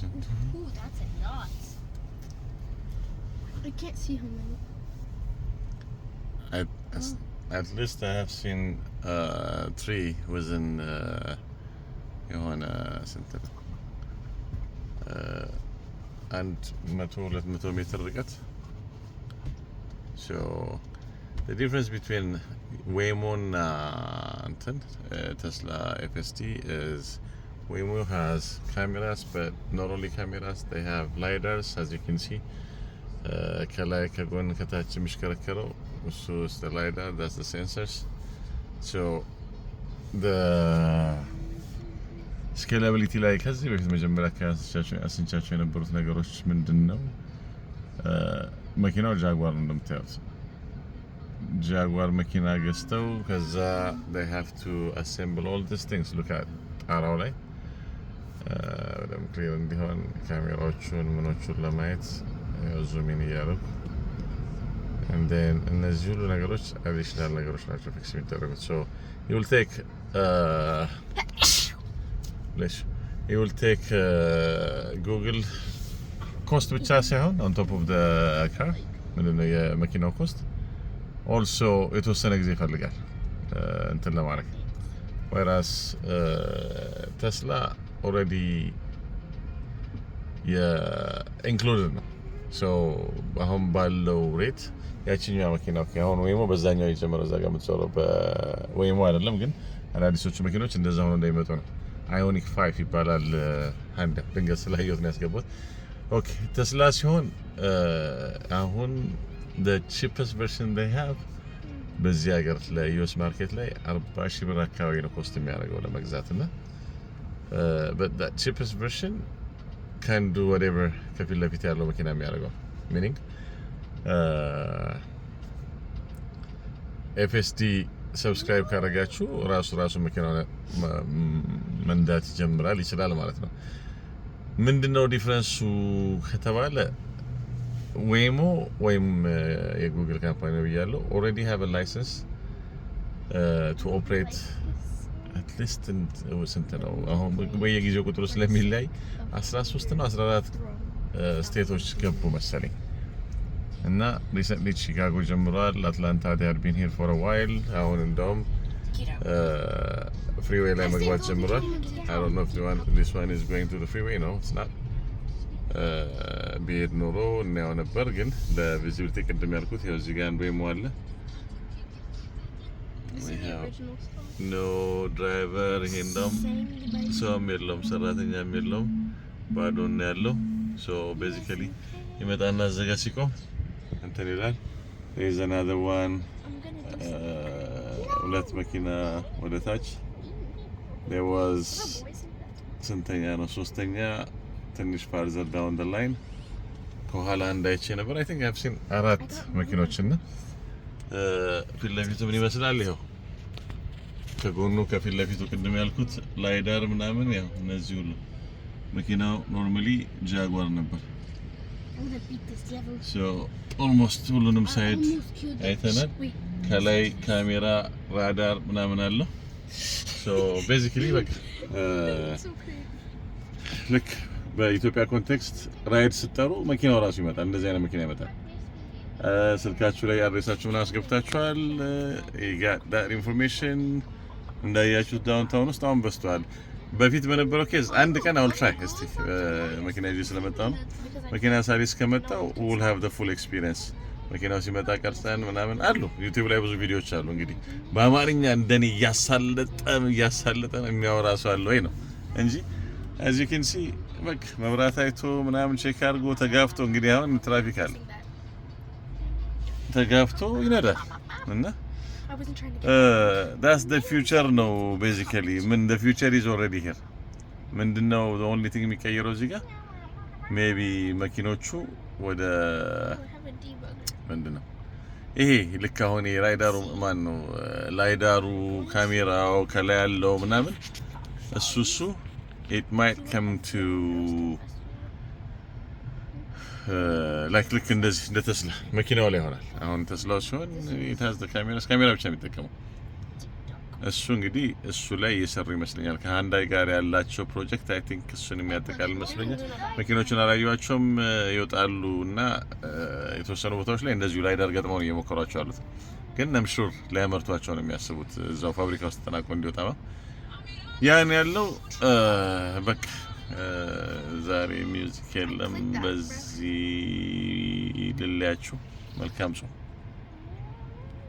Ooh, that's a lot. I can't see how many. At least I have seen 3 within የሆነ ስንት and 100-200 ሜትር ርቀት. So the difference between Waymo and Tesla FSD is Waymo has cameras, but not only cameras, they have lidars, as you can see. ከላይ ከጎን ከታች የሚሽከረከረው እሱ is the lidar, that's the sensors. So the scalability ላይ ከዚህ በፊት መጀመሪያ አስንቻቸው የነበሩት ነገሮች ምንድነው? መኪናው ጃጓር እንደምታዩት ጃጓር መኪና ገዝተው ከዛ they have to assemble all these things. look at ጣራው ላይ በደም ክሊር እንዲሆን ካሜራዎቹን ምኖቹን ለማየት ዙም ኢን እያደረጉ and then እነዚህ ሁሉ ነገሮች አዲሽናል ነገሮች ናቸው ፊክስ የሚደረጉት. so you will take Google cost ብቻ ሳይሆን on top of the car ምንድነው የመኪናው cost also የተወሰነ ጊዜ ይፈልጋል እንትን ለማድረግ. whereas Tesla already included ነው. so አሁን ባለው ሬት ያቺኛው መኪና አሁን ወይሞ በዛኛው የጀመረው እዛ ጋር የምትሰራው በወይሞ አይደለም ግን አዳዲሶቹ መኪኖች እንደዛ ሆነው እንዳይመጡ ነው. Ioniq 5 ይባላል አንድ ድንገት ስላየሁት ነው ያስገባሁት. ኦኬ ተስላ ሲሆን አሁን the cheapest version they have በዚህ ሀገር ለዩኤስ ማርኬት ላይ 40,000 ብር አካባቢ ነው ኮስት የሚያደርገው ለመግዛት እና but that cheapest version can do whatever ከፊት ለፊት ያለው መኪና የሚያደርገው meaning FSD ሰብስክራይብ ካደረጋችሁ ራሱ መኪናው መንዳት ይጀምራል ይችላል ማለት ነው። ምንድነው ዲፈረንሱ ከተባለ Waymo ወይም የጉግል ካምፓኒ ነው ብያለሁ already have a license to operate at least ስንት ነው አሁን በየጊዜው ቁጥሩ ስለሚላይ 13 ነው 14 ስቴቶች ገቡ መሰለኝ እና recently Chicago ጀምሯል. Atlanta they had been here for a while. አሁን እንደውም freeway ላይ መግባት ጀምሯል. I don't know if this one is going to the freeway. No, it's not. ቢሄድ ኖሮ እናየው ነበር ግን ለቪዚቢሊቲ ቅድም ያልኩት ያው እዚህ ጋር አንዱ አለ ኖ ድራይቨር ይሄ እንደውም ሰውም የለውም ሰራተኛም የለውም ባዶ ነው ያለው. so basically ይመጣና ዘጋ ሲቆም እንትን ይላል. there is another one ሁለት መኪና ወደ ታች there was ስንተኛ ነው ሶስተኛ ትንሽ farther down the line ከኋላ እንዳይቼ ነበር. I think I've seen 4 መኪኖችና ፊት ለፊቱ ምን ይመስላል ይሄው ከጎኑ ከፊት ለፊቱ ቅድም ያልኩት ላይዳር ምናምን ያው እነዚህ ሁሉ መኪናው ኖርማሊ ጃጓር ነበር. so almost ሁሉንም ሳይድ አይተናል. ከላይ ካሜራ ራዳር ምናምን አለው. so basically በቃ ልክ በኢትዮጵያ ኮንቴክስት ራይድ ስትጠሩ መኪናው ራሱ ይመጣል እንደዚህ አይነት መኪና ይመጣል. ስልካችሁ ላይ አድሬሳችሁን አስገብታችኋል. you got that information እንዳያችሁት ዳውንታውን ውስጥ አሁን በስቷል. በፊት በነበረው ኬዝ አንድ ቀን አውል ትራይ እስቲ መኪና ይዤ ስለመጣው ነው መኪና ሳሪስ ከመጣው we'll have the full experience. መኪናው ሲመጣ ቀርጸን ምናምን አሉ ዩቲዩብ ላይ ብዙ ቪዲዮዎች አሉ። እንግዲህ በአማርኛ እንደኔ ያሳለጠን የሚያወራ ሰው አለ ወይ ነው እንጂ as you can see በቃ መብራት አይቶ ምናምን ቼክ አድርጎ ተጋፍቶ እንግዲህ አሁን ትራፊክ አለ ተጋፍቶ ይነዳል እና that's the future ነው basically. the future is already here. ምንድነው the only thing የሚቀየረው እዚህ ጋር maybe መኪኖቹ ወደ ምንድነው ይሄ ልክ አሁን ራይዳሩ ማን ነው ላይዳሩ ካሜራው ከላይ ያለው ምናምን እሱ it might come to like look እንደዚህ እንደ ተስላ መኪናው ላይ ይሆናል። አሁን ተስላው ሲሆን it has the cameras ካሜራ ብቻ የሚጠቀመው እሱ እንግዲህ እሱ ላይ እየሰሩ ይመስለኛል ከሃንዳይ ጋር ያላቸው ፕሮጀክት አይ ቲንክ እሱን የሚያጠቃልል ይመስለኛል። መኪኖቹን አላየኋቸውም ይወጣሉ እና የተወሰኑ ቦታዎች ላይ እንደዚሁ ላይ ዳር ገጥመው ነው እየሞከሯቸው አሉት። ግን ነምሹር ሊያመርቷቸው ነው የሚያስቡት እዛው ፋብሪካ ውስጥ ተጠናቆ እንዲወጣ ነው ያን ያለው። በቃ ዛሬ ሚውዚክ የለም። በዚህ ልለያችሁ። መልካም ሰው